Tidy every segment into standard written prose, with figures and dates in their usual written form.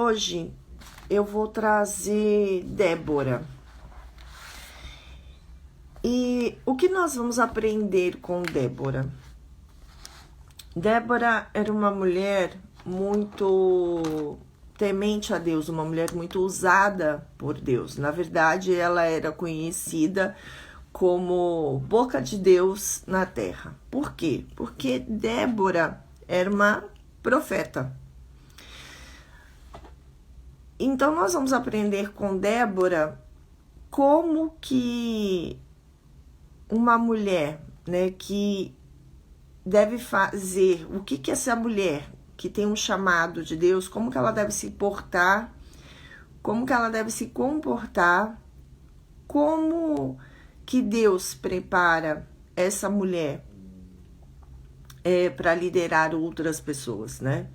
Hoje eu vou trazer Débora. E o que nós vamos aprender com Débora? Débora era uma mulher muito temente a Deus, uma mulher muito usada por Deus. Na verdade, ela era conhecida como boca de Deus na terra. Por quê? Porque Débora era uma profeta. Então, nós vamos aprender com Débora como que uma mulher, né, que deve fazer, o que essa mulher que tem um chamado de Deus, como que ela deve se portar, como que ela deve se comportar, como que Deus prepara essa mulher para liderar outras pessoas, né?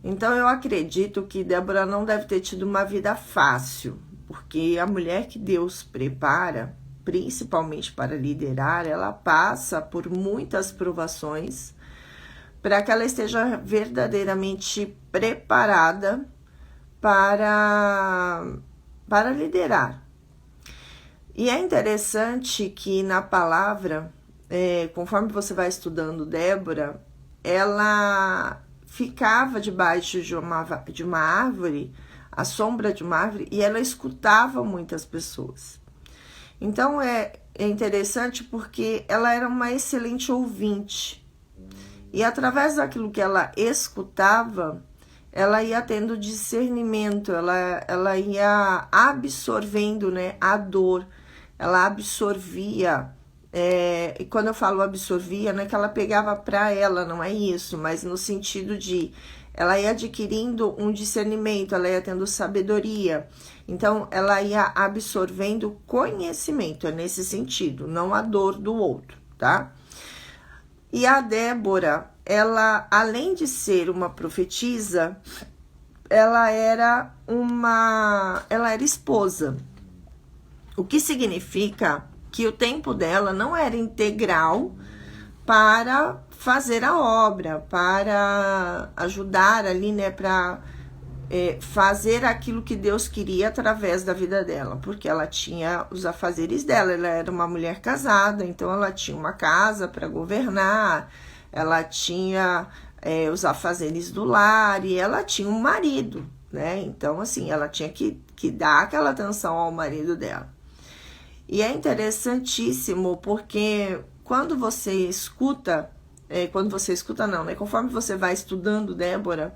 Então, eu acredito que Débora não deve ter tido uma vida fácil, porque a mulher que Deus prepara, principalmente para liderar, ela passa por muitas provações para que ela esteja verdadeiramente preparada para liderar. E é interessante que na palavra, conforme você vai estudando Débora, ela ficava debaixo de uma árvore, à sombra de uma árvore, e ela escutava muitas pessoas. Então é interessante porque ela era uma excelente ouvinte. E através daquilo que ela escutava, ela ia tendo discernimento, ela ia absorvendo, né, a dor, ela absorvia. E quando eu falo absorvia, não é que ela pegava para ela, não é isso, mas no sentido de ela ia adquirindo um discernimento, ela ia tendo sabedoria, então ela ia absorvendo conhecimento, é nesse sentido, não a dor do outro, tá? E a Débora, ela, além de ser uma profetisa, ela era esposa, o que significa que o tempo dela não era integral para fazer a obra, para ajudar ali, né, para fazer aquilo que Deus queria através da vida dela, porque ela tinha os afazeres dela, ela era uma mulher casada, então ela tinha uma casa para governar, ela tinha os afazeres do lar e ela tinha um marido, né, então assim, ela tinha que dar aquela atenção ao marido dela. E é interessantíssimo porque quando você escuta, conforme você vai estudando Débora,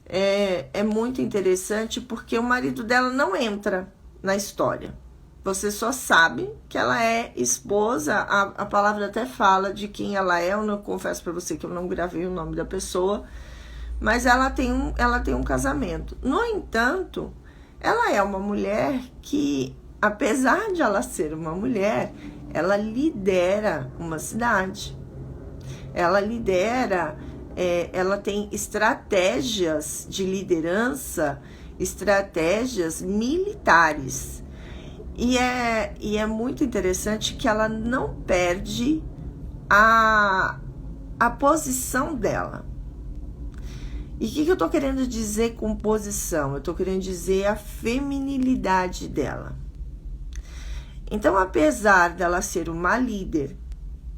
é muito interessante porque o marido dela não entra na história. Você só sabe que ela é esposa, a palavra até fala de quem ela é, eu não confesso para você que eu não gravei o nome da pessoa, mas ela tem um casamento. No entanto, ela é uma mulher que, apesar de ela ser uma mulher, ela lidera uma cidade. Ela lidera, ela tem estratégias de liderança, estratégias militares. E é muito interessante que ela não perde a posição dela. E o que eu estou querendo dizer com posição? Eu estou querendo dizer a feminilidade dela. Então, apesar dela ser uma líder,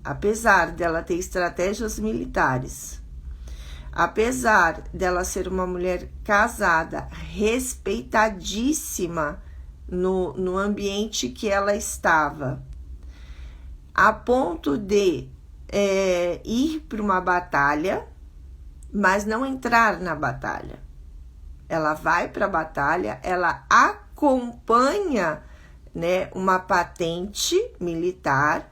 apesar dela ter estratégias militares, apesar dela ser uma mulher casada, respeitadíssima no ambiente que ela estava, a ponto de ir para uma batalha, mas não entrar na batalha. Ela vai para a batalha, ela acompanha, né, uma patente militar,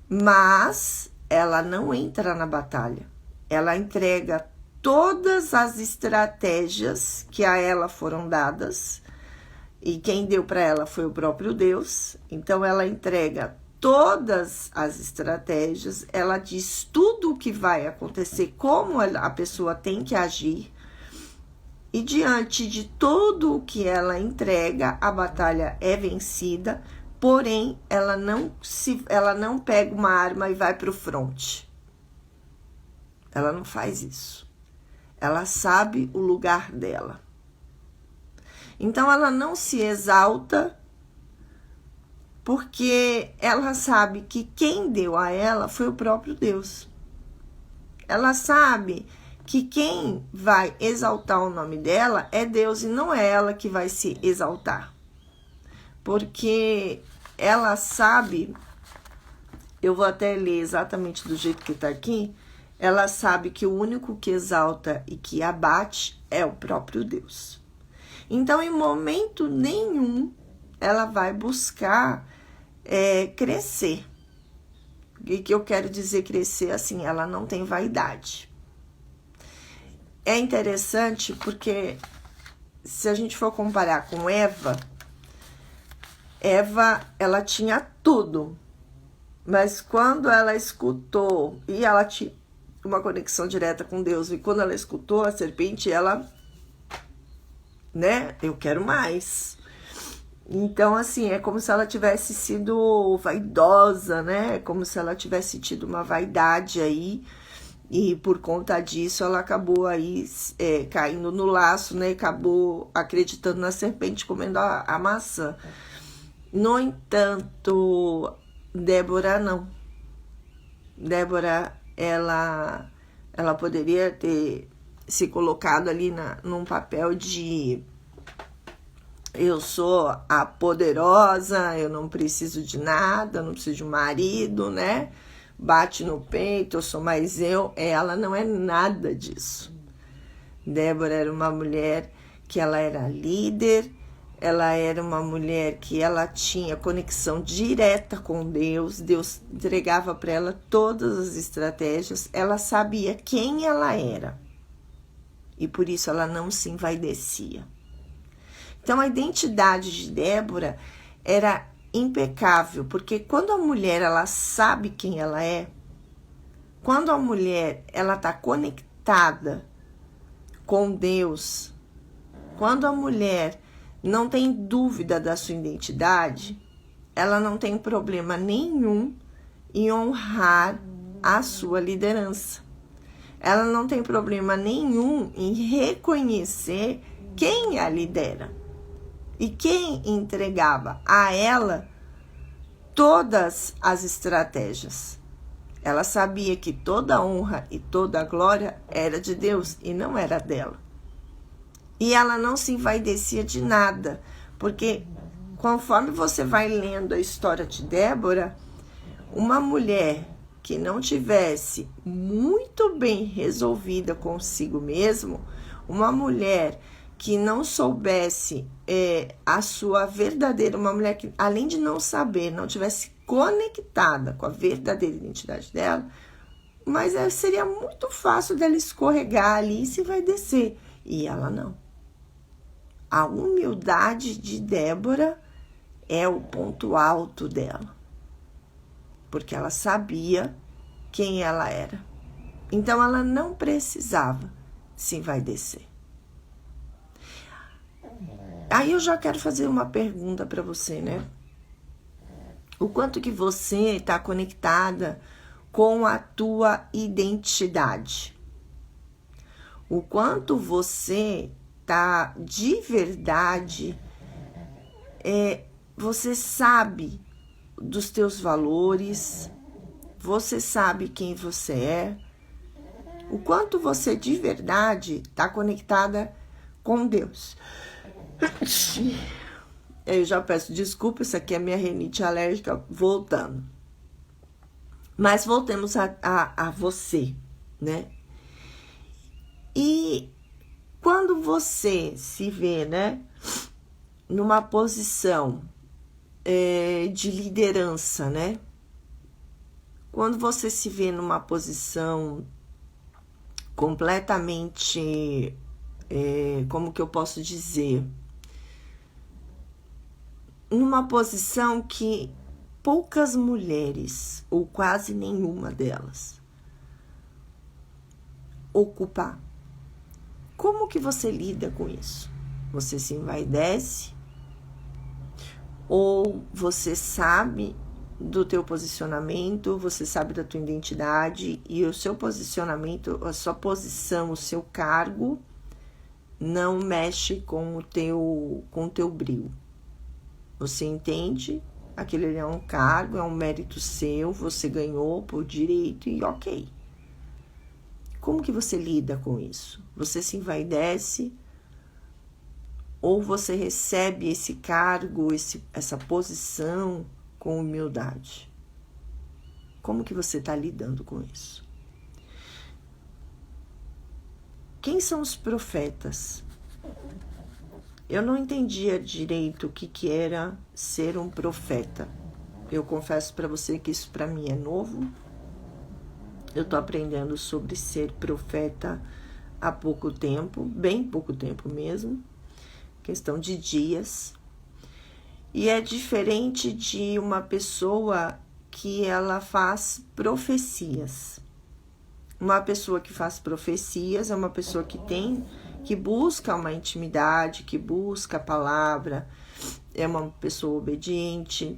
mas ela não entra na batalha. Ela entrega todas as estratégias que a ela foram dadas, e quem deu para ela foi o próprio Deus. Então ela entrega todas as estratégias, ela diz tudo o que vai acontecer, como a pessoa tem que agir. E diante de tudo o que ela entrega, a batalha é vencida, porém ela não pega uma arma e vai para o fronte. Ela não faz isso. Ela sabe o lugar dela. Então ela não se exalta, porque ela sabe que quem deu a ela foi o próprio Deus. Ela sabe que quem vai exaltar o nome dela é Deus e não é ela que vai se exaltar. Porque ela sabe, eu vou até ler exatamente do jeito que está aqui, ela sabe que o único que exalta e que abate é o próprio Deus. Então, em momento nenhum, ela vai buscar crescer. O que eu quero dizer crescer? Assim, ela não tem vaidade. É interessante porque, se a gente for comparar com Eva, ela tinha tudo. Mas quando ela escutou, e ela tinha uma conexão direta com Deus, e quando ela escutou a serpente, ela, eu quero mais. Então, assim, é como se ela tivesse sido vaidosa, como se ela tivesse tido uma vaidade aí, e por conta disso ela acabou aí caindo no laço, acabou acreditando na serpente, comendo a maçã. No entanto, Débora não. Débora, ela poderia ter se colocado ali num papel de eu sou a poderosa, eu não preciso de nada, eu não preciso de um marido, Bate no peito, eu sou mais eu. Ela não é nada disso. Débora era uma mulher que ela era líder, ela era uma mulher que ela tinha conexão direta com Deus, Deus entregava para ela todas as estratégias, ela sabia quem ela era e por isso ela não se envaidecia. Então a identidade de Débora era impecável, porque quando a mulher ela sabe quem ela é, quando a mulher ela está conectada com Deus, quando a mulher não tem dúvida da sua identidade, ela não tem problema nenhum em honrar a sua liderança. Ela não tem problema nenhum em reconhecer quem a lidera e quem entregava a ela todas as estratégias. Ela sabia que toda a honra e toda a glória era de Deus e não era dela. E ela não se envaidecia de nada, porque conforme você vai lendo a história de Débora, uma mulher que não tivesse muito bem resolvida consigo mesmo, uma mulher que não soubesse a sua verdadeira, uma mulher que além de não saber, não tivesse conectada com a verdadeira identidade dela, mas seria muito fácil dela escorregar ali e se vai descer. E ela não. A humildade de Débora é o ponto alto dela, porque ela sabia quem ela era. Então ela não precisava se envaidecer. Aí eu já quero fazer uma pergunta para você, O quanto que você está conectada com a tua identidade? O quanto você tá de verdade, você sabe dos teus valores, você sabe quem você é, o quanto você de verdade tá conectada com Deus. Eu já peço desculpa, isso aqui é minha rinite alérgica voltando. Mas voltemos a você, E quando você se vê, numa posição de liderança, Quando você se vê numa posição completamente, como que eu posso dizer? Numa posição que poucas mulheres, ou quase nenhuma delas, ocupar. Como que você lida com isso? Você se envaidece? Ou você sabe do teu posicionamento, você sabe da tua identidade e o seu posicionamento, a sua posição, o seu cargo não mexe com o teu brilho. Você entende? Aquele é um cargo, é um mérito seu, você ganhou por direito e ok. Como que você lida com isso? Você se envaidece ou você recebe esse cargo, essa posição com humildade? Como que você está lidando com isso? Quem são os profetas? Eu não entendia direito o que era ser um profeta. Eu confesso para você que isso para mim é novo. Eu estou aprendendo sobre ser profeta há pouco tempo, bem pouco tempo mesmo, questão de dias. E é diferente de uma pessoa que ela faz profecias. Uma pessoa que faz profecias é uma pessoa que busca uma intimidade, que busca a palavra, é uma pessoa obediente,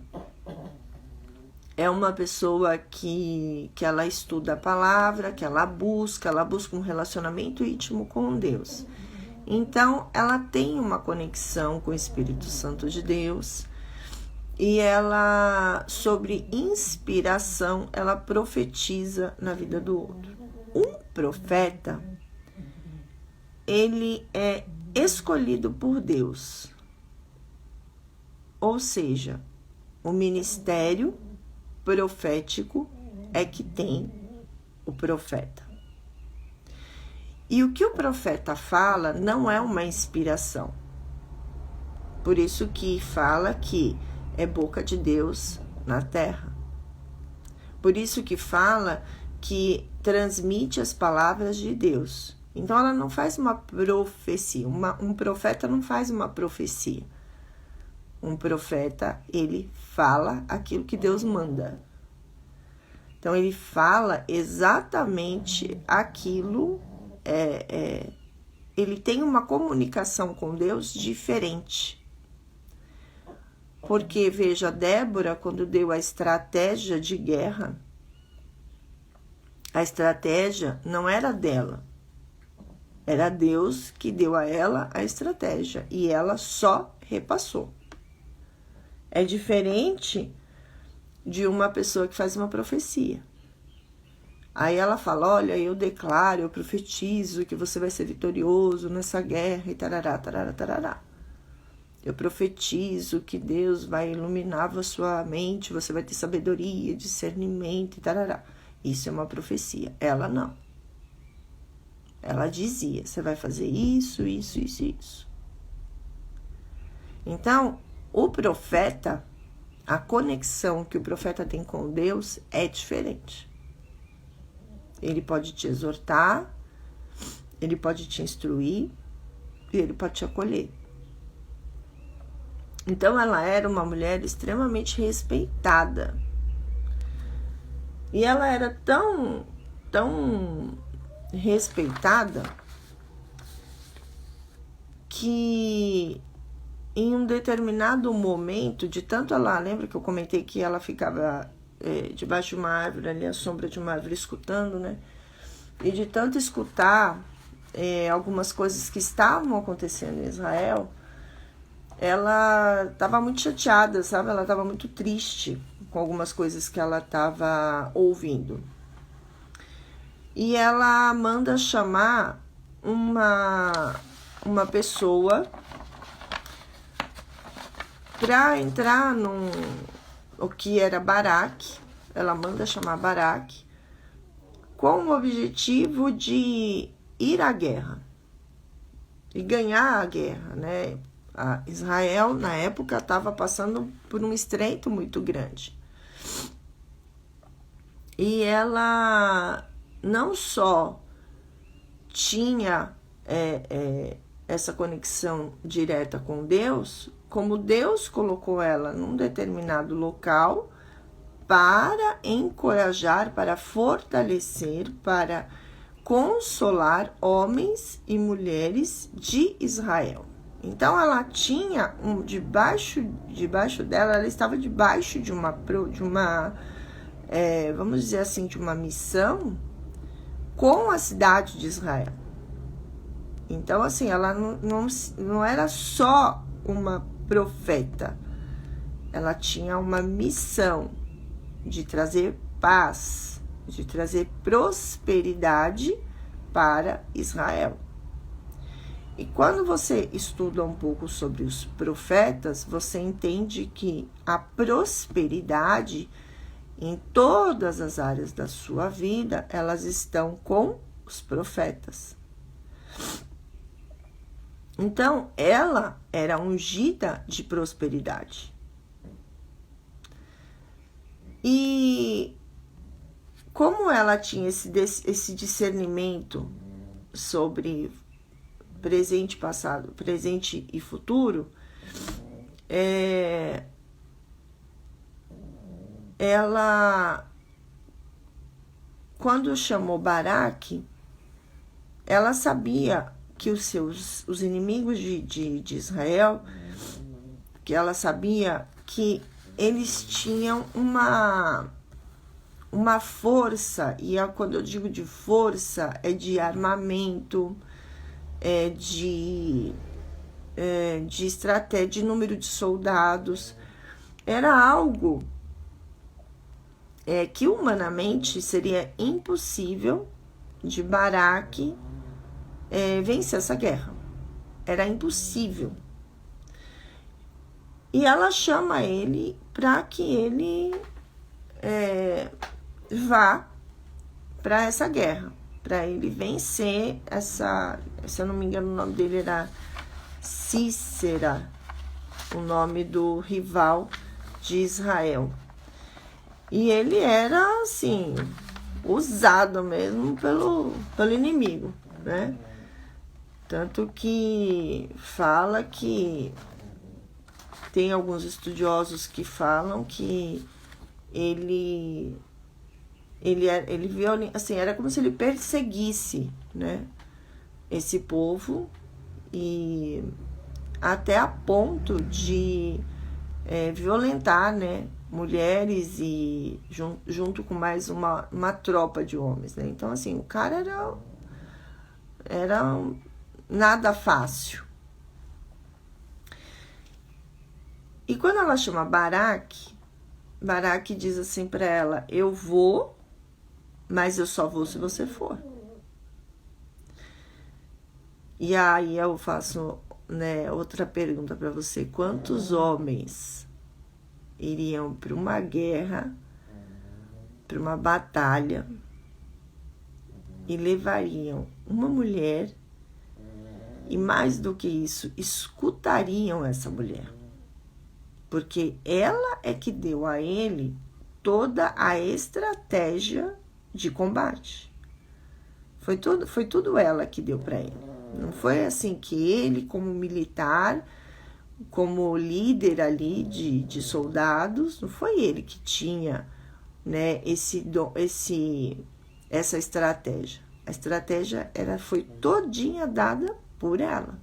é uma pessoa que ela estuda a palavra, que ela busca um relacionamento íntimo com Deus. Então, ela tem uma conexão com o Espírito Santo de Deus e ela, sobre inspiração, ela profetiza na vida do outro. Um profeta, ele é escolhido por Deus. Ou seja, o ministério profético é que tem o profeta. E o que o profeta fala não é uma inspiração. Por isso que fala que é boca de Deus na terra. Por isso que fala que transmite as palavras de Deus. Então ela não faz uma profecia. Um profeta não faz uma profecia. Um profeta, ele fala aquilo que Deus manda. Então ele fala exatamente aquilo. Ele tem uma comunicação com Deus diferente. Porque, veja, Débora, quando deu a estratégia de guerra, a estratégia não era dela. Era Deus que deu a ela a estratégia. E ela só repassou. É diferente de uma pessoa que faz uma profecia. Aí ela fala, olha, eu declaro, eu profetizo que você vai ser vitorioso nessa guerra e tarará, tarará, tarará. Eu profetizo que Deus vai iluminar a sua mente, você vai ter sabedoria, discernimento e tarará. Isso é uma profecia. Ela não. Ela dizia, você vai fazer isso, isso, isso, isso. Então, o profeta, a conexão que o profeta tem com Deus é diferente. Ele pode te exortar, ele pode te instruir e ele pode te acolher. Então, ela era uma mulher extremamente respeitada. E ela era tão respeitada que em um determinado momento, de tanto ela, lembra que eu comentei que ela ficava debaixo de uma árvore, ali à sombra de uma árvore, escutando, né? E de tanto escutar algumas coisas que estavam acontecendo em Israel, ela estava muito chateada, sabe? Ela estava muito triste com algumas coisas que ela estava ouvindo. E ela manda chamar uma pessoa para entrar o que era Baraque. Ela manda chamar Baraque com o objetivo de ir à guerra e ganhar a guerra, né? A Israel, na época, estava passando por um estreito muito grande. E ela não só tinha essa conexão direta com Deus, como Deus colocou ela num determinado local para encorajar, para fortalecer, para consolar homens e mulheres de Israel. Então, ela tinha debaixo dela, ela estava debaixo de uma vamos dizer assim, de uma missão com a cidade de Israel. Então, assim, ela não era só uma profeta. Ela tinha uma missão de trazer paz, de trazer prosperidade para Israel. E quando você estuda um pouco sobre os profetas, você entende que a prosperidade em todas as áreas da sua vida, elas estão com os profetas. Então, ela era ungida de prosperidade. E como ela tinha esse discernimento sobre presente, passado, presente e futuro, ela, quando chamou Baraque, ela sabia que os inimigos de Israel, que ela sabia que eles tinham uma força, e quando eu digo de força, é de armamento, de estratégia, de número de soldados. Era algo que humanamente seria impossível de Baraque vencer essa guerra. Era impossível. E ela chama ele para que ele vá para essa guerra, para ele vencer essa, se eu não me engano, o nome dele era Cícera, o nome do rival de Israel. E ele era, assim, usado mesmo pelo inimigo, né? Tanto que fala que tem alguns estudiosos que falam que ele assim, era como se ele perseguisse, né, esse povo, e até a ponto de violentar, né, mulheres e junto com mais uma tropa de homens, né? Então, assim, o cara era nada fácil. E quando ela chama Baraque diz assim para ela: eu vou, mas eu só vou se você for. E aí eu faço, né, outra pergunta para você: quantos homens iriam para uma guerra, para uma batalha, e levariam uma mulher, e mais do que isso, escutariam essa mulher? Porque ela é que deu a ele toda a estratégia de combate. Foi tudo ela que deu para ele. Não foi assim que ele, como militar, como líder ali de soldados, não foi ele que tinha, né, essa estratégia. A estratégia foi todinha dada por ela.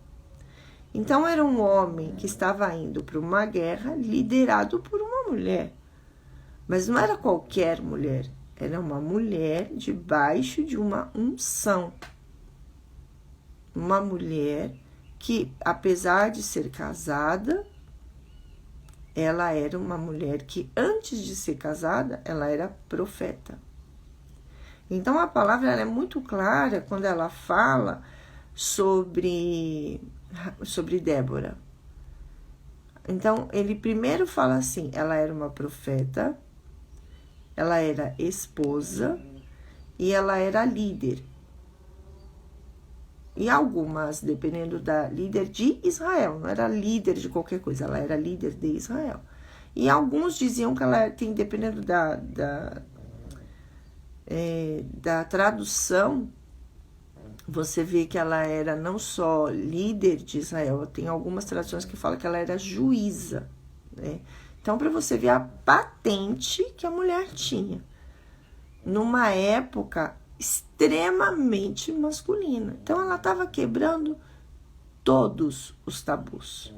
Então, era um homem que estava indo para uma guerra liderado por uma mulher. Mas não era qualquer mulher. Era uma mulher debaixo de uma unção. Uma mulher que, apesar de ser casada, ela era uma mulher que, antes de ser casada, ela era profeta. Então, a palavra ela é muito clara quando ela fala sobre Débora. Então, ele primeiro fala assim: ela era uma profeta, ela era esposa e ela era líder. E algumas, dependendo da líder de Israel, não era líder de qualquer coisa, ela era líder de Israel. E alguns diziam que ela tem, dependendo da tradução, você vê que ela era não só líder de Israel, tem algumas traduções que falam que ela era juíza, né? Então, para você ver a patente que a mulher tinha, numa época extremamente masculina. Então, ela estava quebrando todos os tabus.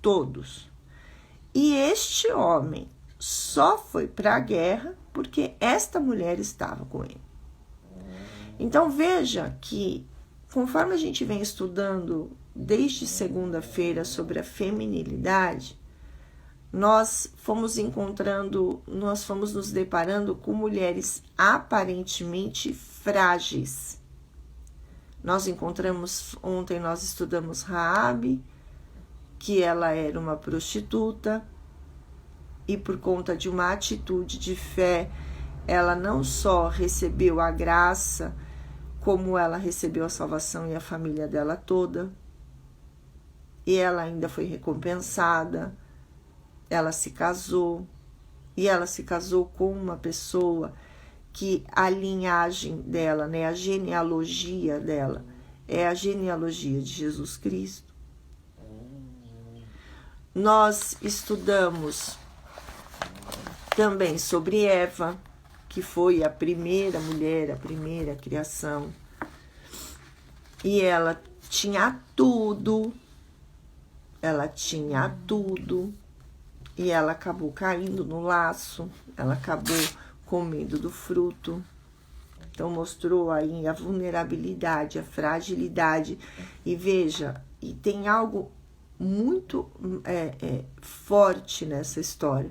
Todos. E este homem só foi para a guerra porque esta mulher estava com ele. Então, veja que conforme a gente vem estudando desde segunda-feira sobre a feminilidade, nós fomos nos deparando com mulheres aparentemente frágeis. Ontem nós estudamos Raabe, que ela era uma prostituta, e por conta de uma atitude de fé, ela não só recebeu a graça, como ela recebeu a salvação e a família dela toda, e ela ainda foi recompensada. Ela se casou, e ela se casou com uma pessoa que a linhagem dela, né, a genealogia dela, é a genealogia de Jesus Cristo. Nós estudamos também sobre Eva, que foi a primeira mulher, a primeira criação, e ela tinha tudo, e ela acabou caindo no laço, ela acabou comendo do fruto. Então mostrou aí a vulnerabilidade, a fragilidade. E veja, e tem algo muito forte nessa história,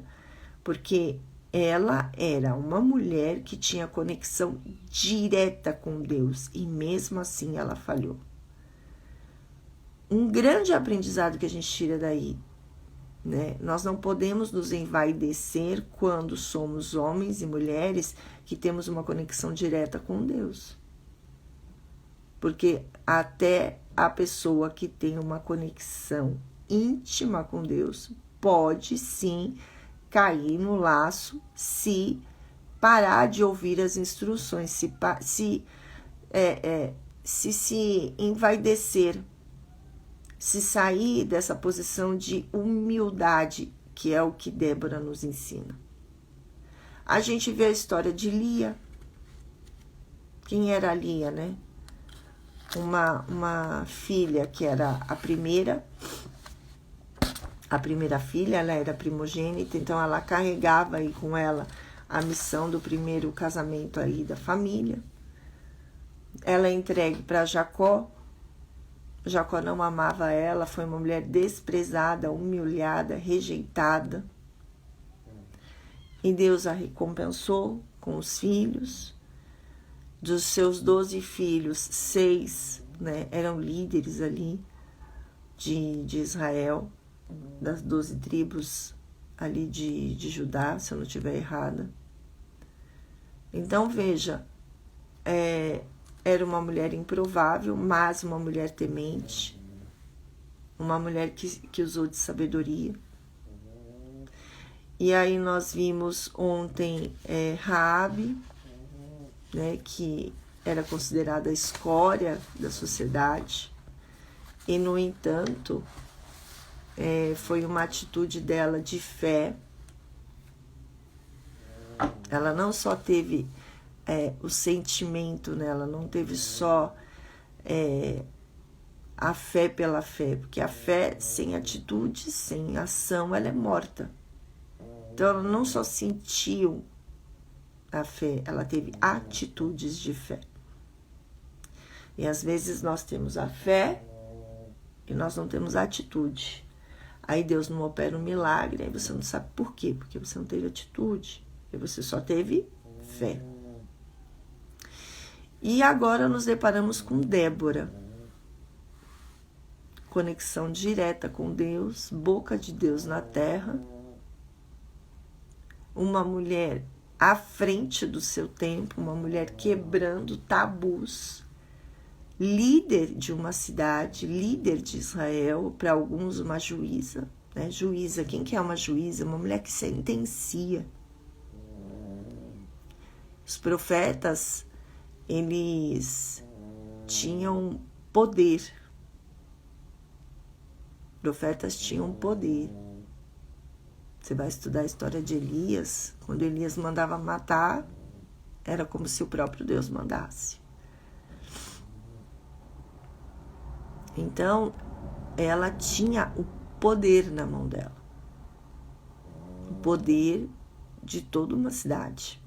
porque ela era uma mulher que tinha conexão direta com Deus, e mesmo assim ela falhou. Um grande aprendizado que a gente tira daí, né? Nós não podemos nos envaidecer quando somos homens e mulheres que temos uma conexão direta com Deus. Porque até a pessoa que tem uma conexão íntima com Deus pode sim cair no laço se parar de ouvir as instruções, se envaidecer, se sair dessa posição de humildade, que é o que Débora nos ensina. A gente vê a história de Lia. Quem era Lia, né? Uma filha que era a primeira filha, ela era primogênita, então ela carregava aí com ela a missão do primeiro casamento aí da família. Ela é entregue para Jacó. Jacó não amava ela, foi uma mulher desprezada, humilhada, rejeitada. E Deus a recompensou com os filhos. Dos seus 12 filhos, 6, né, eram líderes ali de Israel, das 12 tribos ali de Judá, se eu não estiver errada. Então, veja, era uma mulher improvável, mas uma mulher temente, uma mulher que usou de sabedoria. E aí nós vimos ontem Raabe, né, que era considerada a escória da sociedade, e no entanto foi uma atitude dela de fé. Ela não só teve o sentimento nela, não teve só a fé pela fé, porque a fé sem atitude, sem ação, ela é morta. Então ela não só sentiu a fé, ela teve atitudes de fé. E às vezes nós temos a fé e nós não temos atitude. Aí Deus não opera um milagre, aí você não sabe por quê, porque você não teve atitude, e você só teve fé. E agora nos deparamos com Débora. Conexão direta com Deus, boca de Deus na terra. Uma mulher à frente do seu tempo, uma mulher quebrando tabus, líder de uma cidade, líder de Israel, para alguns uma juíza, né? Juíza, quem que é uma juíza? Uma mulher que sentencia. Os profetas, eles tinham poder. Profetas tinham poder. Você vai estudar a história de Elias. Quando Elias mandava matar, era como se o próprio Deus mandasse. Então, ela tinha o poder na mão dela. O poder de toda uma cidade.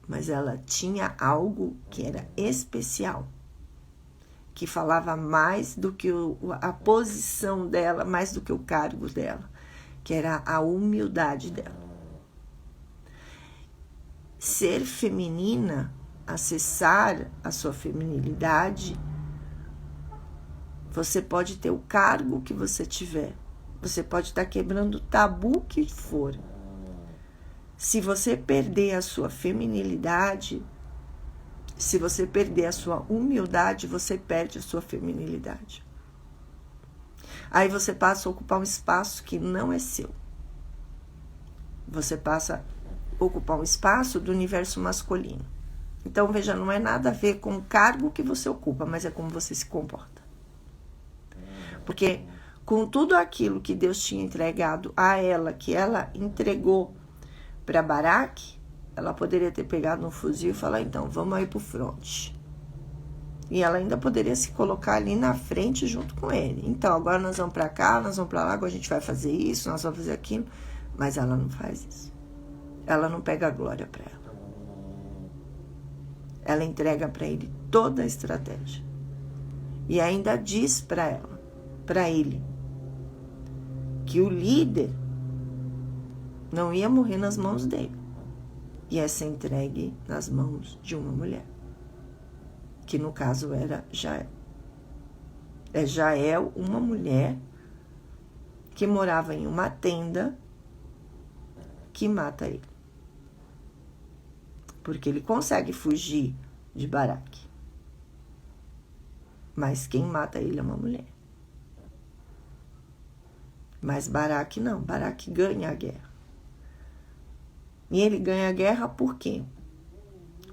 Mas ela tinha algo que era especial. que falava mais do que a posição dela, mais do que o cargo dela, que era a humildade dela. Ser feminina, acessar a sua feminilidade, você pode ter o cargo que você tiver, você pode estar quebrando o tabu que for. Se você perder a sua feminilidade, se você perder a sua humildade, você perde a sua feminilidade. Aí você passa a ocupar um espaço que não é seu. Você passa a ocupar um espaço do universo masculino. Então, veja, não é nada a ver com o cargo que você ocupa, mas é como você se comporta. Porque com tudo aquilo que Deus tinha entregado a ela, que ela entregou para Baraque, ela poderia ter pegado um fuzil e falar, então, vamos aí pro fronte. E ela ainda poderia se colocar ali na frente junto com ele. Então, agora nós vamos para cá, nós vamos para lá, agora a gente vai fazer isso, nós vamos fazer aquilo. Mas ela não faz isso. Ela não pega a glória para ela. Ela entrega para ele toda a estratégia. E ainda diz para ela, para ele, que o líder não ia morrer nas mãos dele. Ia ser entregue nas mãos de uma mulher. Que no caso era Jael. É Jael, uma mulher que morava em uma tenda, que mata ele. Porque ele consegue fugir de Baraque. Mas quem mata ele é uma mulher. Mas Baraque não. Baraque ganha a guerra. E ele ganha a guerra por quê?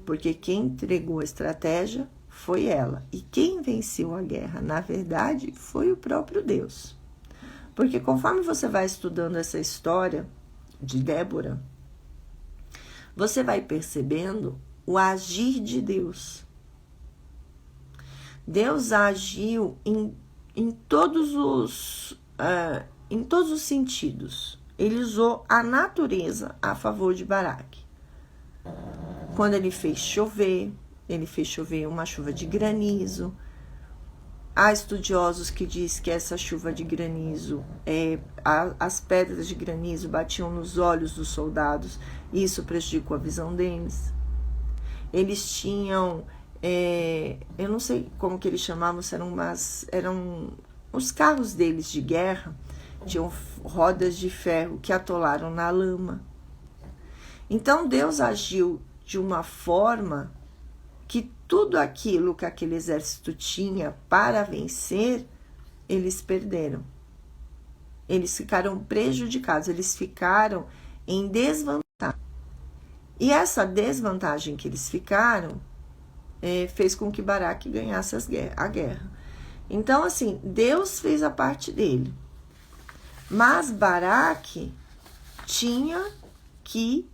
Porque quem entregou a estratégia foi ela. E quem venceu a guerra, na verdade, foi o próprio Deus. Porque conforme você vai estudando essa história de Débora, você vai percebendo o agir de Deus. Deus agiu em todos os sentidos. Ele usou a natureza a favor de Baraque. Quando ele fez chover uma chuva de granizo. Há estudiosos que dizem que essa chuva de granizo, as pedras de granizo batiam nos olhos dos soldados, e isso prejudicou a visão deles. Eles tinham, eu não sei como que eles chamavam, eram os carros deles de guerra, tinham rodas de ferro que atolaram na lama. Então Deus agiu de uma forma que tudo aquilo que aquele exército tinha para vencer, eles perderam. Eles ficaram prejudicados, eles ficaram em desvantagem. E essa desvantagem que eles ficaram fez com que Baraque ganhasse a guerra. Então, assim, Deus fez a parte dele. Mas Baraque tinha que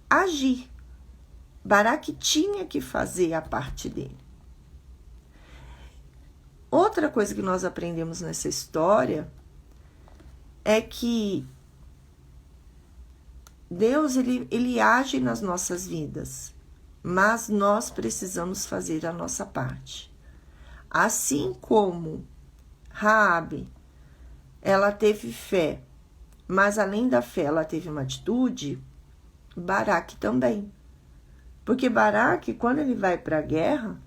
agir. Baraque tinha que fazer a parte dele. Outra coisa que nós aprendemos nessa história é que Deus ele age nas nossas vidas, mas nós precisamos fazer a nossa parte. Assim como Raabe, ela teve fé, mas além da fé ela teve uma atitude, Baraque também. Porque Baraque, quando ele vai para a guerra,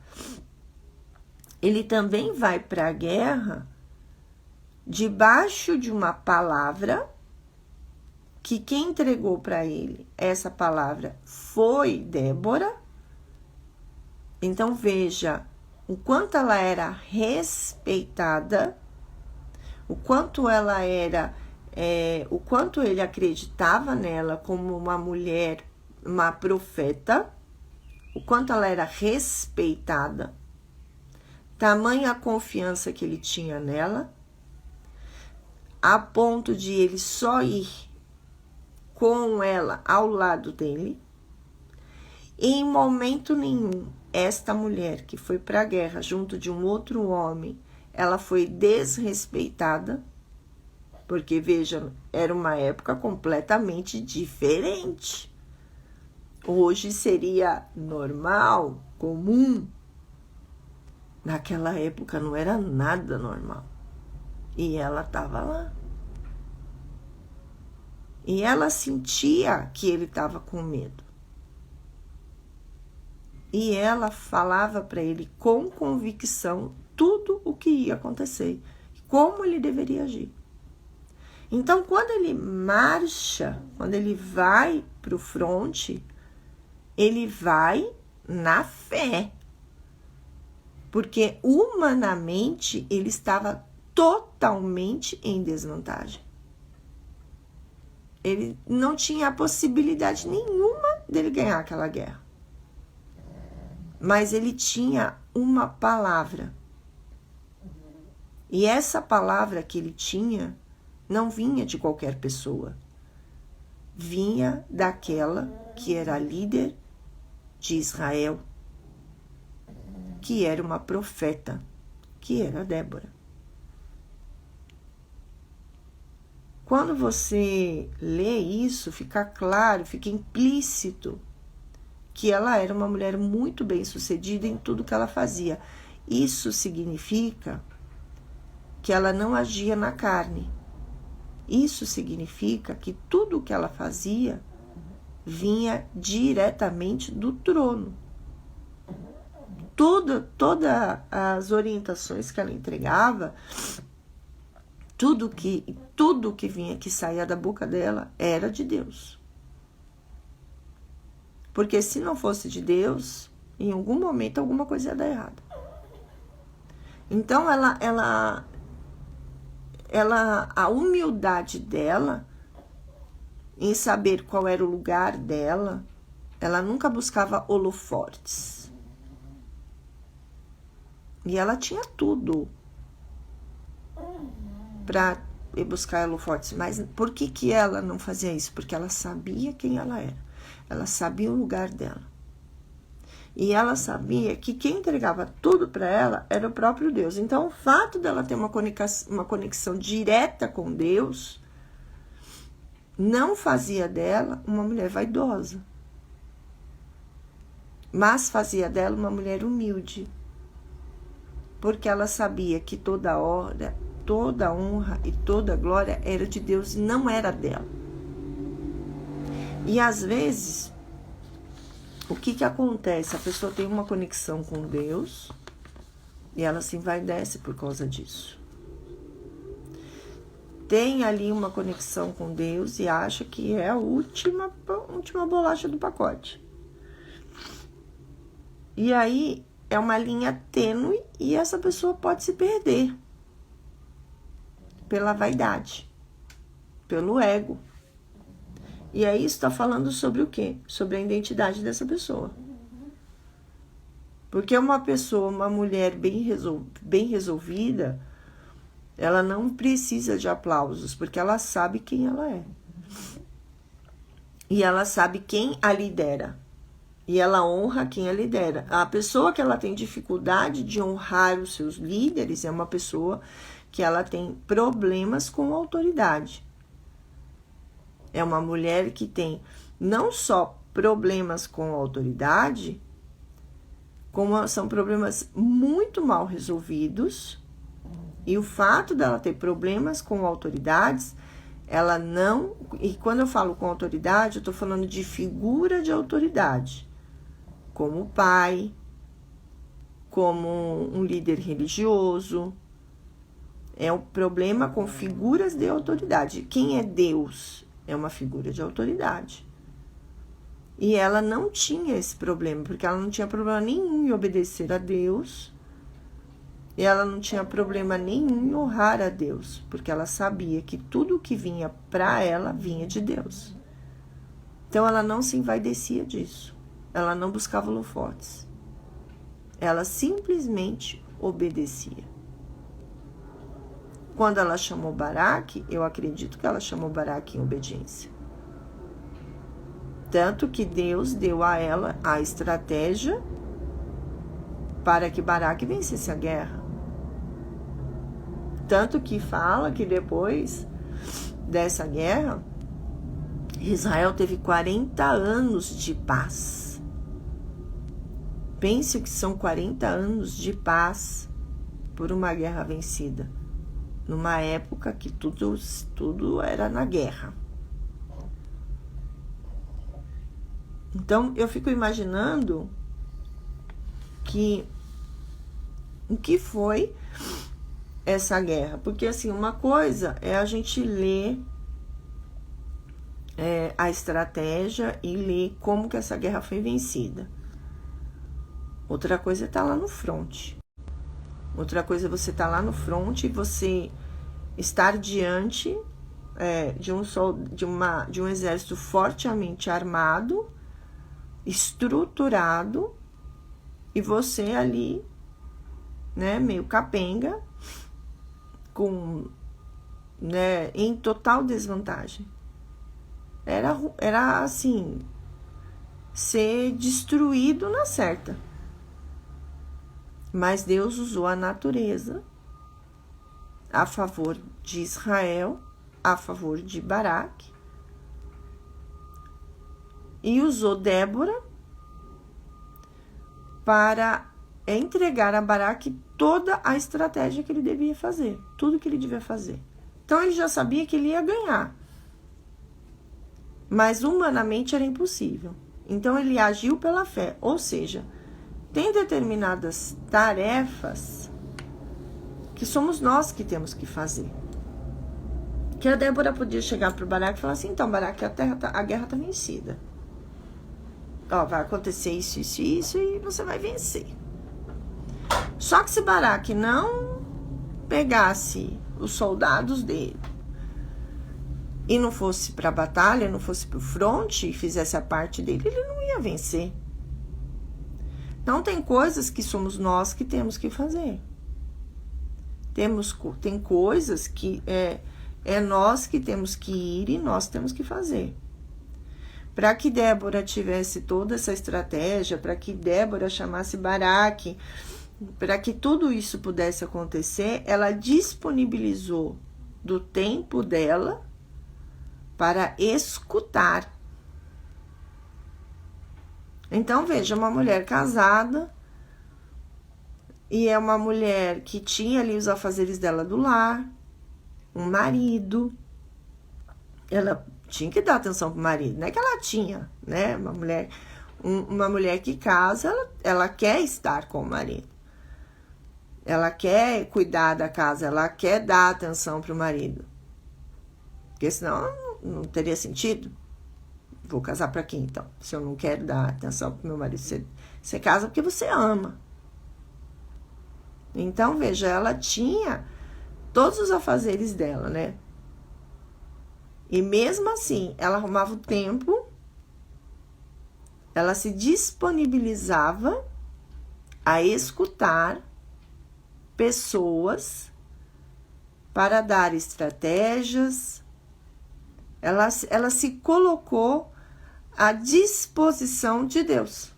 ele também vai para a guerra debaixo de uma palavra que quem entregou para ele essa palavra foi Débora. Então veja o quanto ela era respeitada, o quanto ela era, o quanto ele acreditava nela como uma mulher, uma profeta, o quanto ela era respeitada, tamanha a confiança que ele tinha nela, a ponto de ele só ir com ela ao lado dele. E em momento nenhum, esta mulher que foi para a guerra junto de um outro homem, ela foi desrespeitada, porque, veja, era uma época completamente diferente. Hoje seria normal, comum, naquela época não era nada normal. E ela estava lá. E ela sentia que ele estava com medo. E ela falava para ele com convicção tudo o que ia acontecer, como ele deveria agir. Então, quando ele marcha, quando ele vai para o fronte, ele vai na fé. Porque humanamente ele estava totalmente em desvantagem. Ele não tinha possibilidade nenhuma dele ganhar aquela guerra. Mas ele tinha uma palavra. E essa palavra que ele tinha não vinha de qualquer pessoa. Vinha daquela que era líder de Israel, que era uma profeta, que era Débora. Quando você lê isso, fica claro, fica implícito que ela era uma mulher muito bem-sucedida em tudo que ela fazia. Isso significa que ela não agia na carne. Isso significa que tudo o que ela fazia vinha diretamente do trono. Todas as orientações que ela entregava, tudo que vinha, que saía da boca dela, era de Deus. Porque se não fosse de Deus, em algum momento alguma coisa ia dar errado. Então a humildade dela em saber qual era o lugar dela, ela nunca buscava holofortes. E ela tinha tudo para buscar holofortes. Mas por que ela não fazia isso? Porque ela sabia quem ela era. Ela sabia o lugar dela. E ela sabia que quem entregava tudo para ela era o próprio Deus. Então, o fato dela ter uma conexão direta com Deus não fazia dela uma mulher vaidosa, mas fazia dela uma mulher humilde, porque ela sabia que toda honra e toda glória era de Deus e não era dela. E às vezes, o que acontece? A pessoa tem uma conexão com Deus e ela se envaidece por causa disso. Tem ali uma conexão com Deus e acha que é a última bolacha do pacote. E aí é uma linha tênue e essa pessoa pode se perder pela vaidade, pelo ego. E aí está falando sobre o quê? Sobre a identidade dessa pessoa. Porque uma mulher bem resolvida, ela não precisa de aplausos, porque ela sabe quem ela é. E ela sabe quem a lidera. E ela honra quem a lidera. A pessoa que ela tem dificuldade de honrar os seus líderes é uma pessoa que ela tem problemas com a autoridade. É uma mulher que tem não só problemas com a autoridade, como são problemas muito mal resolvidos. E o fato dela ter problemas com autoridades, ela não... E quando eu falo com autoridade, eu estou falando de figura de autoridade. Como pai, como um líder religioso. É um problema com figuras de autoridade. Quem é Deus? É uma figura de autoridade. E ela não tinha esse problema, porque ela não tinha problema nenhum em obedecer a Deus. E ela não tinha problema nenhum em honrar a Deus, porque ela sabia que tudo que vinha para ela vinha de Deus. Então ela não se envaidecia disso. Ela não buscava holofotes. Ela simplesmente obedecia. Quando ela chamou Baraque, eu acredito que ela chamou Baraque em obediência. Tanto que Deus deu a ela a estratégia para que Baraque vencesse a guerra. Tanto que fala que depois dessa guerra, Israel teve 40 anos de paz. Pense que são 40 anos de paz por uma guerra vencida, numa época que tudo era na guerra. Então, eu fico imaginando o que foi essa guerra. Porque, assim, uma coisa é a gente ler a estratégia e ler como que essa guerra foi vencida. Outra coisa é estar lá no front. Outra coisa é você estar lá no front e você estar diante de um exército fortemente armado, estruturado, e você ali, né, meio capenga, em total desvantagem. Era assim, ser destruído na certa. Mas Deus usou a natureza a favor de Israel, a favor de Baraque, e usou Débora para entregar a Baraque toda a estratégia que ele devia fazer, tudo que ele devia fazer. Então ele já sabia que ele ia ganhar, mas humanamente era impossível. Então ele agiu pela fé, ou seja, tem determinadas tarefas que somos nós que temos que fazer. Que a Débora podia chegar para o Baraque e falar assim: então, Baraque, a guerra está vencida. Ó, vai acontecer isso, isso e isso, e você vai vencer. Só que se Baraque não pegasse os soldados dele e não fosse para a batalha, não fosse para o fronte e fizesse a parte dele, ele não ia vencer. Então, tem coisas que somos nós que temos que fazer. Tem coisas que é nós que temos que ir e nós temos que fazer. Para que Débora tivesse toda essa estratégia, para que Débora chamasse Baraque, para que tudo isso pudesse acontecer, ela disponibilizou do tempo dela para escutar. Então, veja, uma mulher casada, e é uma mulher que tinha ali os afazeres dela do lar, um marido, ela tinha que dar atenção pro marido, não é que ela tinha, né? Uma mulher que casa, ela quer estar com o marido, ela quer cuidar da casa, ela quer dar atenção pro marido, porque senão não teria sentido. Vou casar para quê, então? Se eu não quero dar atenção pro meu marido. Você casa porque você ama. Então, veja, ela tinha todos os afazeres dela, né? E mesmo assim, ela arrumava o tempo, ela se disponibilizava a escutar pessoas para dar estratégias. Ela se colocou à disposição de Deus.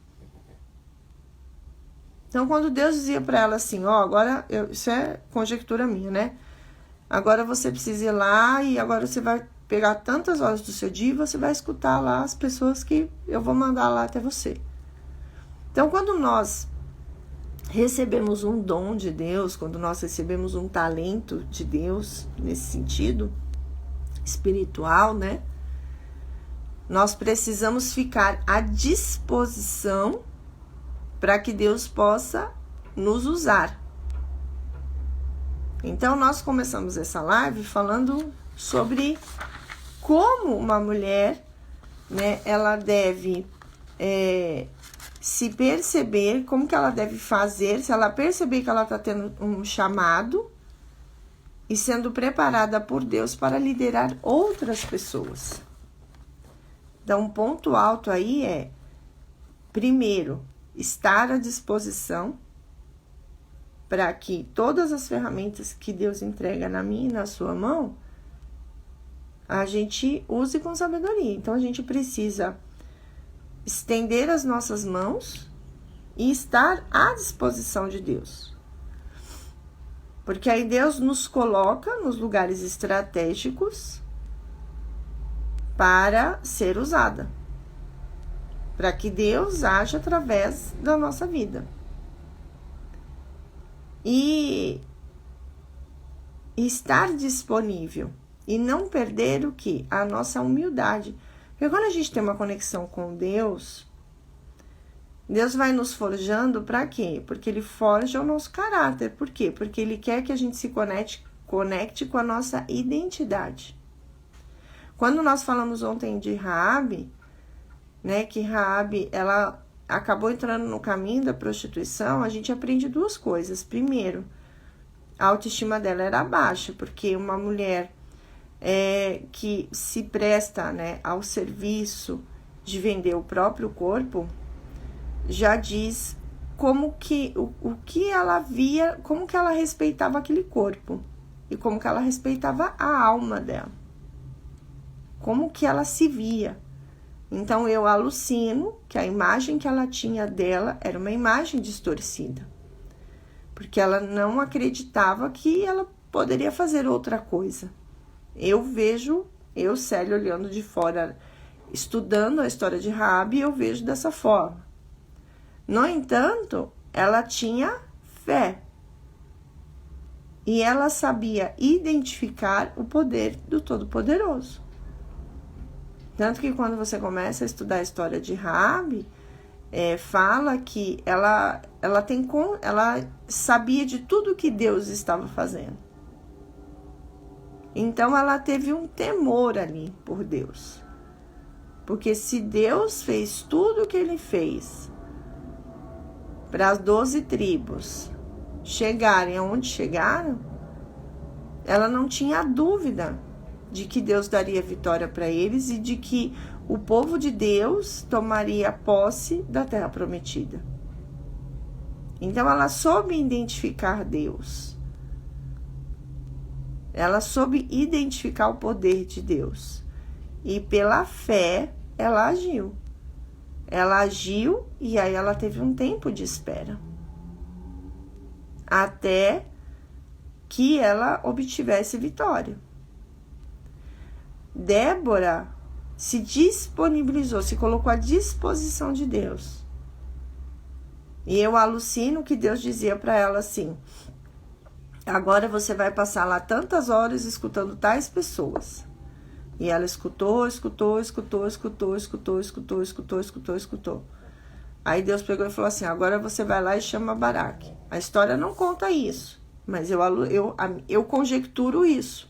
Então, quando Deus dizia para ela assim, agora, isso é conjectura minha, né? Agora você precisa ir lá e agora você vai pegar tantas horas do seu dia e você vai escutar lá as pessoas que eu vou mandar lá até você. Então, quando nós recebemos um dom de Deus, quando nós recebemos um talento de Deus, nesse sentido espiritual, né? Nós precisamos ficar à disposição para que Deus possa nos usar. Então, nós começamos essa live falando sobre como uma mulher, né, ela deve se perceber, como que ela deve fazer, se ela perceber que ela está tendo um chamado e sendo preparada por Deus para liderar outras pessoas. Então, um ponto alto aí é, primeiro, estar à disposição para que todas as ferramentas que Deus entrega na minha e na sua mão, a gente use com sabedoria. Então, a gente precisa estender as nossas mãos e estar à disposição de Deus. Porque aí Deus nos coloca nos lugares estratégicos para ser usada. para que Deus age através da nossa vida. E estar disponível e não perder o que? A nossa humildade. Porque quando a gente tem uma conexão com Deus, Deus vai nos forjando para quê? Porque Ele forja o nosso caráter. Por quê? Porque Ele quer que a gente se conecte com a nossa identidade. Quando nós falamos ontem de Raabe, né, que Raabe, ela acabou entrando no caminho da prostituição, a gente aprende duas coisas. Primeiro, a autoestima dela era baixa, porque uma mulher que se presta, né, ao serviço de vender o próprio corpo, já diz como que o que ela via, como que ela respeitava aquele corpo e como que ela respeitava a alma dela, como que ela se via. Então eu alucino que a imagem que ela tinha dela era uma imagem distorcida, porque ela não acreditava que ela poderia fazer outra coisa. Eu vejo, Célia, olhando de fora, estudando a história de Raabe, eu vejo dessa forma. No entanto, ela tinha fé. E ela sabia identificar o poder do Todo-Poderoso. Tanto que quando você começa a estudar a história de Raabe, fala que ela sabia de tudo que Deus estava fazendo. Então ela teve um temor ali por Deus. Porque se Deus fez tudo o que Ele fez para as 12 tribos chegarem aonde chegaram, ela não tinha dúvida de que Deus daria vitória para eles e de que o povo de Deus tomaria posse da terra prometida. Então ela soube identificar Deus. Ela soube identificar o poder de Deus. E pela fé ela agiu. Ela agiu e aí ela teve um tempo de espera. Até que ela obtivesse vitória. Débora se disponibilizou, se colocou à disposição de Deus. E eu alucino que Deus dizia para ela assim: agora você vai passar lá tantas horas escutando tais pessoas. E ela escutou. Aí Deus pegou e falou assim: agora você vai lá e chama Baraque. A história não conta isso, mas eu conjecturo isso.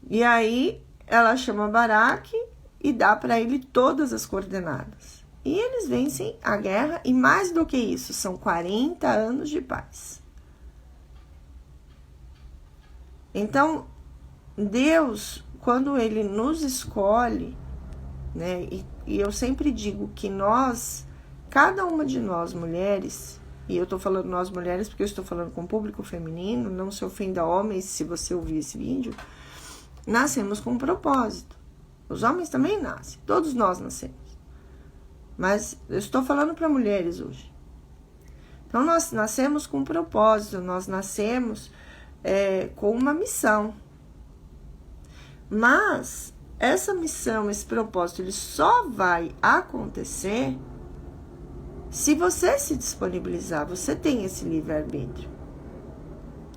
E aí ela chama Baraque e dá para ele todas as coordenadas. E eles vencem a guerra e mais do que isso, são 40 anos de paz. Então, Deus, quando Ele nos escolhe, né, e eu sempre digo que nós, cada uma de nós mulheres, e eu estou falando nós mulheres porque eu estou falando com o público feminino, não se ofenda homens se você ouvir esse vídeo, nascemos com um propósito. Os homens também nascem, todos nós nascemos. Mas eu estou falando para mulheres hoje. Então nós nascemos com um propósito, nós nascemos com uma missão. Mas essa missão, esse propósito, ele só vai acontecer se você se disponibilizar. Você tem esse livre-arbítrio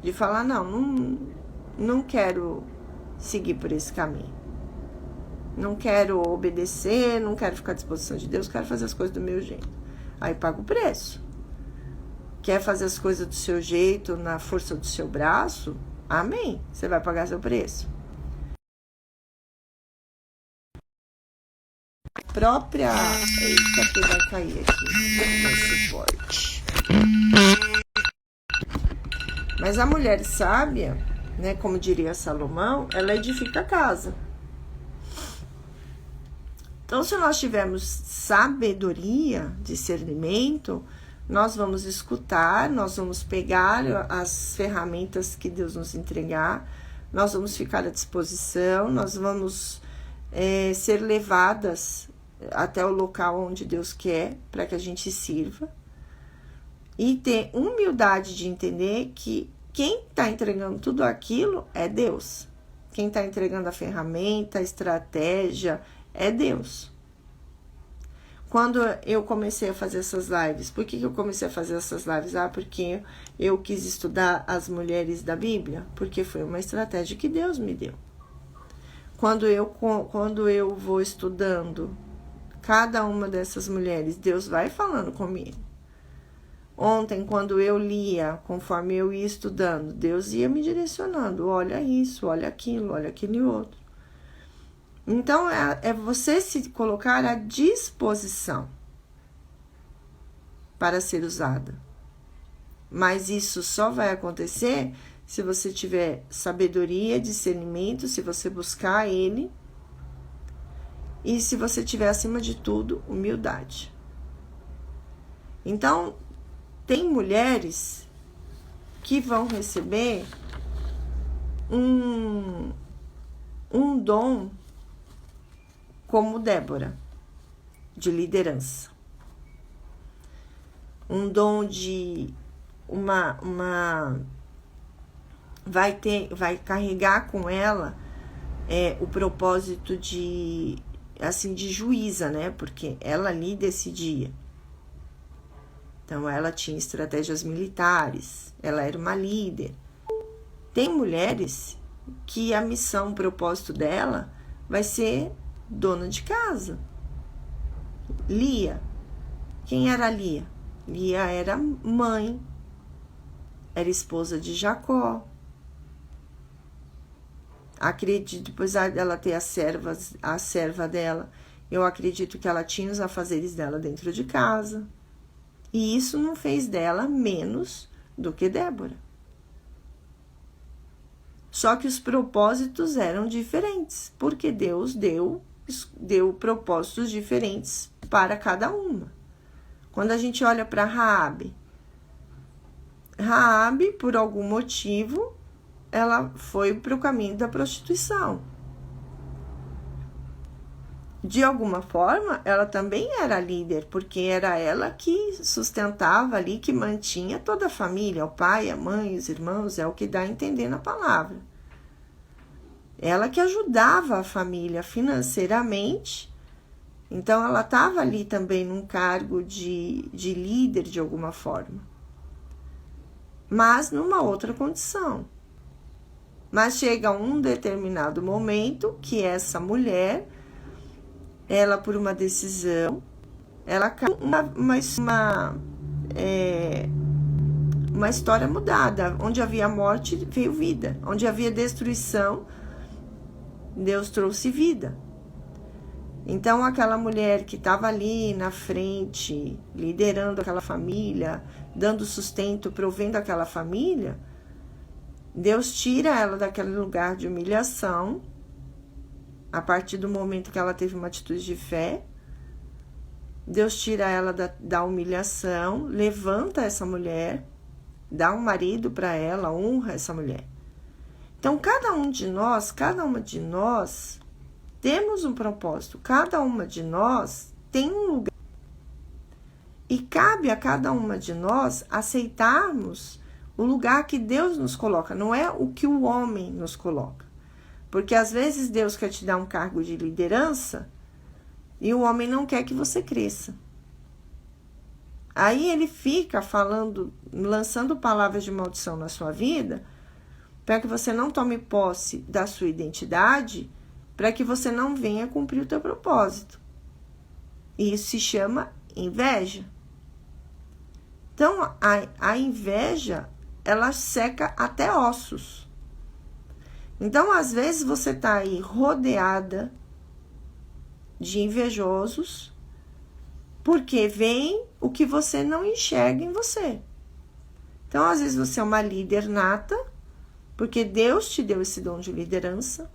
de falar: não quero seguir por esse caminho. Não quero obedecer, não quero ficar à disposição de Deus, quero fazer as coisas do meu jeito. Aí paga o preço. Quer fazer as coisas do seu jeito, na força do seu braço? Amém. Você vai pagar seu preço. Própria... Eita, que vai cair aqui. Esse suporte. Mas a mulher sábia, né, como diria Salomão, ela edifica a casa. Então, se nós tivermos sabedoria, discernimento, nós vamos escutar, nós vamos pegar as ferramentas que Deus nos entregar, nós vamos ficar à disposição, nós vamos ser levadas até o local onde Deus quer para que a gente sirva e ter humildade de entender que quem está entregando tudo aquilo é Deus. Quem está entregando a ferramenta, a estratégia, é Deus. Quando eu comecei a fazer essas lives, por que eu comecei a fazer essas lives? Porque eu quis estudar as mulheres da Bíblia, porque foi uma estratégia que Deus me deu. Quando eu vou estudando cada uma dessas mulheres, Deus vai falando comigo. Ontem, quando eu lia, conforme eu ia estudando, Deus ia me direcionando. Olha isso, olha aquilo e outro. Então, é você se colocar à disposição para ser usada. Mas isso só vai acontecer se você tiver sabedoria, discernimento, se você buscar Ele e se você tiver, acima de tudo, humildade. Então, tem mulheres que vão receber um dom como Débora, de liderança. Um dom de vai carregar com ela o propósito de juíza, né? Porque ela ali decidia. Então, ela tinha estratégias militares, ela era uma líder. Tem mulheres que a missão, o propósito dela vai ser dona de casa. Lia. Quem era Lia? Lia era mãe, era esposa de Jacó. Acredito, depois dela ter a serva dela, eu acredito que ela tinha os afazeres dela dentro de casa. E isso não fez dela menos do que Débora. Só que os propósitos eram diferentes, porque Deus deu propósitos diferentes para cada uma. Quando a gente olha para Raabe, por algum motivo, ela foi para o caminho da prostituição. De alguma forma, ela também era líder, porque era ela que sustentava ali, que mantinha toda a família, o pai, a mãe, os irmãos, é o que dá a entender na palavra. Ela que ajudava a família financeiramente, então ela estava ali também num cargo de líder de alguma forma, mas numa outra condição. Mas chega um determinado momento que essa mulher, ela por uma decisão, ela cai uma história mudada. Onde havia morte, veio vida. Onde havia destruição, Deus trouxe vida. Então, aquela mulher que estava ali na frente, liderando aquela família, dando sustento, provendo aquela família, Deus tira ela daquele lugar de humilhação. A partir do momento que ela teve uma atitude de fé, Deus tira ela da humilhação, levanta essa mulher, dá um marido para ela, honra essa mulher. Então, cada uma de nós, temos um propósito. Cada uma de nós tem um lugar. E cabe a cada uma de nós aceitarmos o lugar que Deus nos coloca, não é o que o homem nos coloca. Porque às vezes Deus quer te dar um cargo de liderança e o homem não quer que você cresça. Aí ele fica lançando palavras de maldição na sua vida, para que você não tome posse da sua identidade, para que você não venha cumprir o teu propósito. E isso se chama inveja. Então, a inveja, ela seca até ossos. Então, às vezes, você está aí rodeada de invejosos, porque vem o que você não enxerga em você. Então, às vezes, você é uma líder nata, porque Deus te deu esse dom de liderança,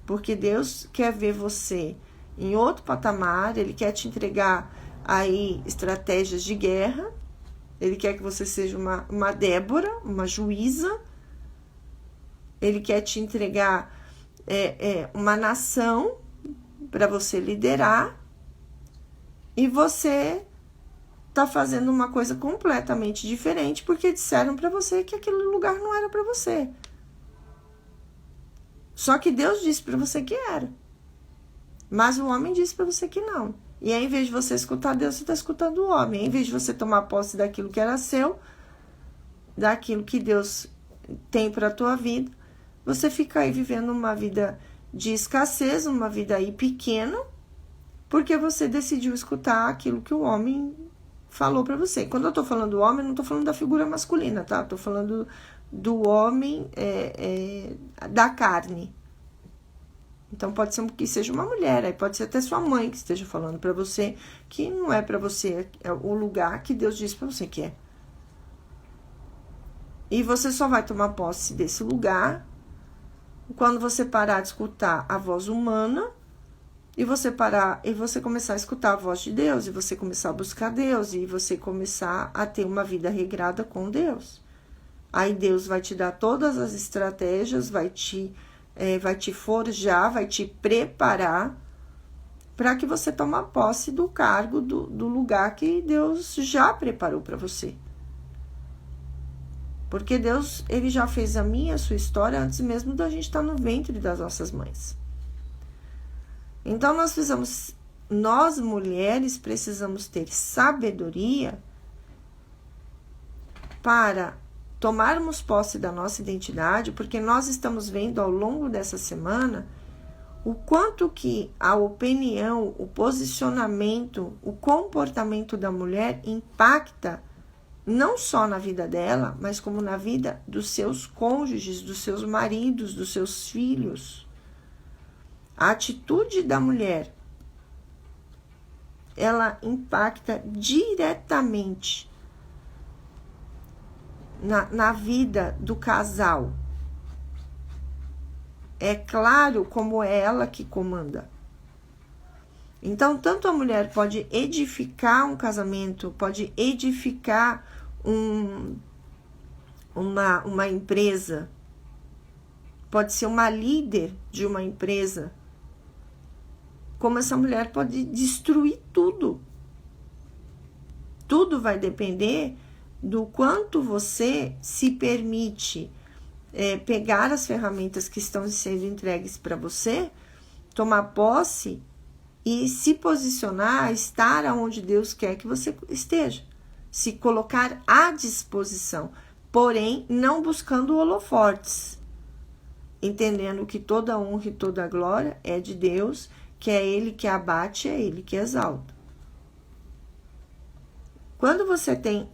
porque Deus quer ver você em outro patamar, Ele quer te entregar aí estratégias de guerra, Ele quer que você seja uma Débora, uma juíza, Ele quer te entregar uma nação para você liderar, e você está fazendo uma coisa completamente diferente, porque disseram para você que aquele lugar não era para você. Só que Deus disse para você que era. Mas o homem disse para você que não. E aí, em vez de você escutar Deus, você está escutando o homem. Em vez de você tomar posse daquilo que era seu, daquilo que Deus tem para a tua vida, você fica aí vivendo uma vida de escassez, uma vida aí pequena, porque você decidiu escutar aquilo que o homem falou para você. Quando eu tô falando do homem, não tô falando da figura masculina, tá? Tô falando do homem da carne. Então pode ser que seja uma mulher, aí pode ser até sua mãe que esteja falando para você que não é para você o lugar que Deus disse para você que é. E você só vai tomar posse desse lugar quando você parar de escutar a voz humana e você começar a escutar a voz de Deus, e você começar a buscar Deus, e você começar a ter uma vida regrada com Deus. Aí Deus vai te dar todas as estratégias, vai te forjar, vai te preparar para que você tome posse do cargo, do lugar que Deus já preparou para você. Porque Deus, Ele já fez a minha e a sua história antes mesmo da gente estar no ventre das nossas mães. Então nós mulheres precisamos ter sabedoria para tomarmos posse da nossa identidade, porque nós estamos vendo ao longo dessa semana o quanto que a opinião, o posicionamento, o comportamento da mulher impacta não só na vida dela, mas como na vida dos seus cônjuges, dos seus maridos, dos seus filhos. A atitude da mulher, ela impacta diretamente na vida do casal. É claro como é ela que comanda. Então, tanto a mulher pode edificar um casamento, pode edificar uma empresa, pode ser uma líder de uma empresa, como essa mulher pode destruir tudo. Tudo vai depender do quanto você se permite pegar as ferramentas que estão sendo entregues para você, tomar posse e se posicionar, estar onde Deus quer que você esteja. Se colocar à disposição, porém não buscando holofotes, entendendo que toda honra e toda glória é de Deus, que é Ele que abate, é Ele que exalta. Quando você tem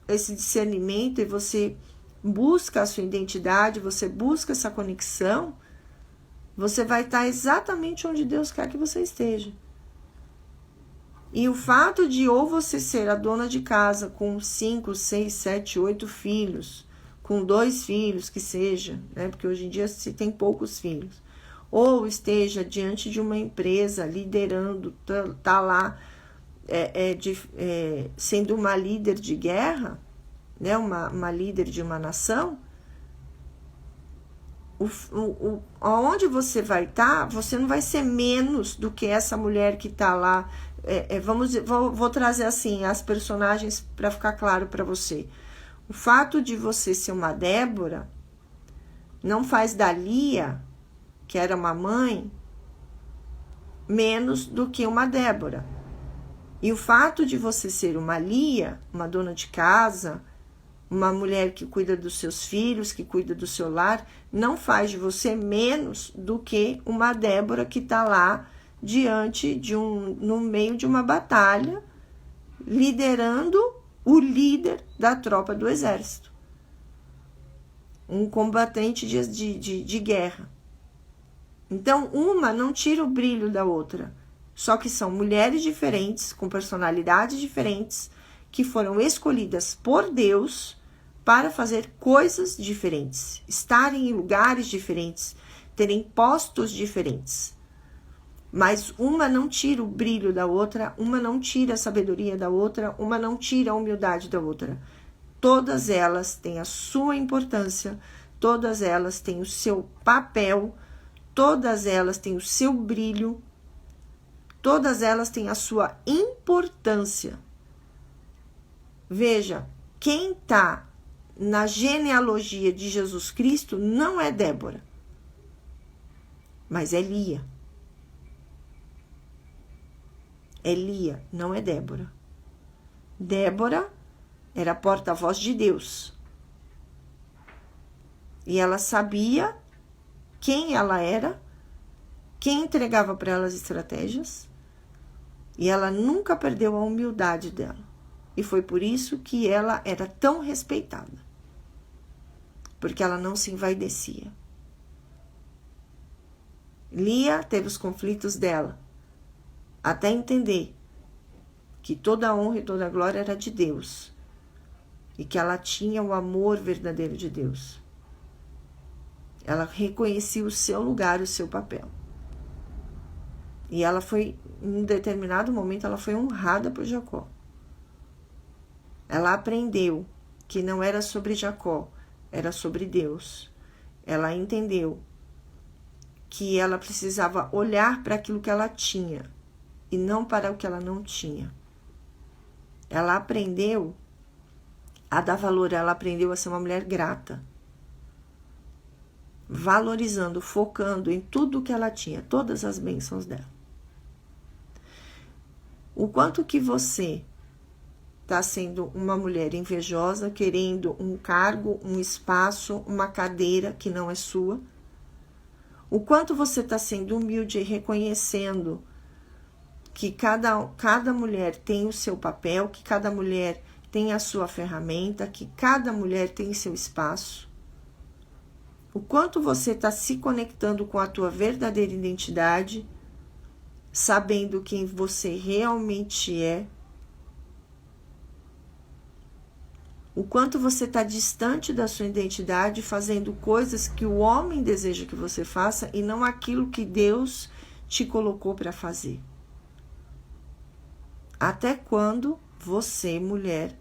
esse discernimento e você busca a sua identidade, você busca essa conexão, você vai estar exatamente onde Deus quer que você esteja. E o fato de ou você ser a dona de casa com 5, 6, 7, 8 filhos, com 2 filhos que seja, né? Porque hoje em dia se tem poucos filhos, ou esteja diante de uma empresa liderando, tá lá sendo uma líder de guerra, né? uma líder de uma nação, onde você vai estar, você não vai ser menos do que essa mulher que está lá. Vou trazer assim as personagens para ficar claro para você. O fato de você ser uma Débora não faz da Lia, que era uma mãe, menos do que uma Débora. E o fato de você ser uma Lia, uma dona de casa, uma mulher que cuida dos seus filhos, que cuida do seu lar, não faz de você menos do que uma Débora que está lá no meio de uma batalha, liderando o líder da tropa do exército. Um combatente de guerra. Então, uma não tira o brilho da outra. Só que são mulheres diferentes, com personalidades diferentes, que foram escolhidas por Deus para fazer coisas diferentes, estarem em lugares diferentes, terem postos diferentes. Mas uma não tira o brilho da outra, uma não tira a sabedoria da outra, uma não tira a humildade da outra. Todas elas têm a sua importância, todas elas têm o seu papel, todas elas têm o seu brilho, todas elas têm a sua importância. Veja, quem está na genealogia de Jesus Cristo não é Débora, mas é Lia. é Lia, não é Débora. Débora era a porta-voz de Deus. E ela sabia quem ela era, quem entregava para ela as estratégias, e ela nunca perdeu a humildade dela. E foi por isso que ela era tão respeitada. Porque ela não se envaidecia. Lia teve os conflitos dela, até entender que toda a honra e toda a glória era de Deus, e que ela tinha o amor verdadeiro de Deus. Ela reconhecia o seu lugar, o seu papel. E ela foi, em um determinado momento, ela foi honrada por Jacó. Ela aprendeu que não era sobre Jacó, era sobre Deus. Ela entendeu que ela precisava olhar para aquilo que ela tinha e não para o que ela não tinha. Ela aprendeu a dar valor, ela aprendeu a ser uma mulher grata, valorizando, focando em tudo que ela tinha, todas as bênçãos dela. O quanto que você está sendo uma mulher invejosa, querendo um cargo, um espaço, uma cadeira que não é sua. O quanto você está sendo humilde e reconhecendo que cada mulher tem o seu papel, que cada mulher tem a sua ferramenta, que cada mulher tem seu espaço. O quanto você está se conectando com a tua verdadeira identidade, sabendo quem você realmente é. O quanto você está distante da sua identidade, fazendo coisas que o homem deseja que você faça e não aquilo que Deus te colocou para fazer. Até quando você, mulher,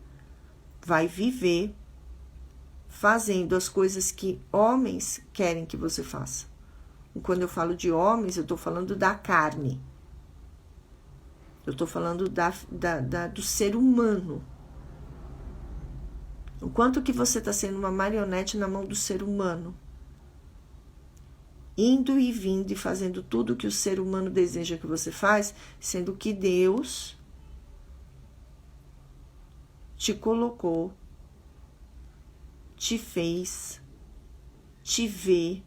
vai viver fazendo as coisas que homens querem que você faça? E quando eu falo de homens, eu estou falando da carne. Eu estou falando do ser humano. O quanto que você está sendo uma marionete na mão do ser humano. Indo e vindo e fazendo tudo que o ser humano deseja que você faz, sendo que Deus te colocou, te fez, te vê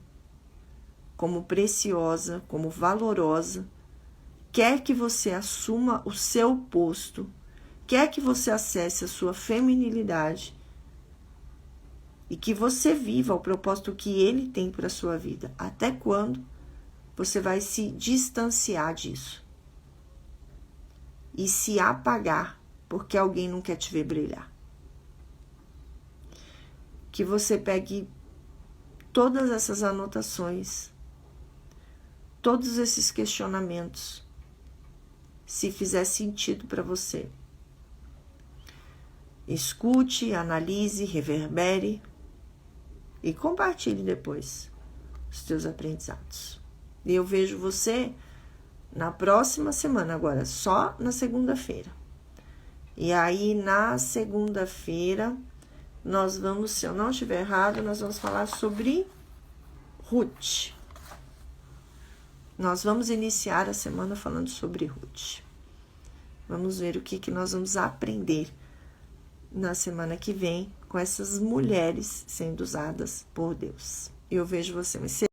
como preciosa, como valorosa, quer que você assuma o seu posto, quer que você acesse a sua feminilidade e que você viva o propósito que Ele tem para a sua vida. Até quando você vai se distanciar disso e se apagar porque alguém não quer te ver brilhar? Que você pegue todas essas anotações, todos esses questionamentos, se fizer sentido para você. Escute, analise, reverbere e compartilhe depois os teus aprendizados. E eu vejo você na próxima semana, agora só na segunda-feira. E aí, na segunda-feira, nós vamos, se eu não estiver errado, nós vamos falar sobre Ruth. Nós vamos iniciar a semana falando sobre Ruth. Vamos ver o que nós vamos aprender na semana que vem com essas mulheres sendo usadas por Deus. Eu vejo você.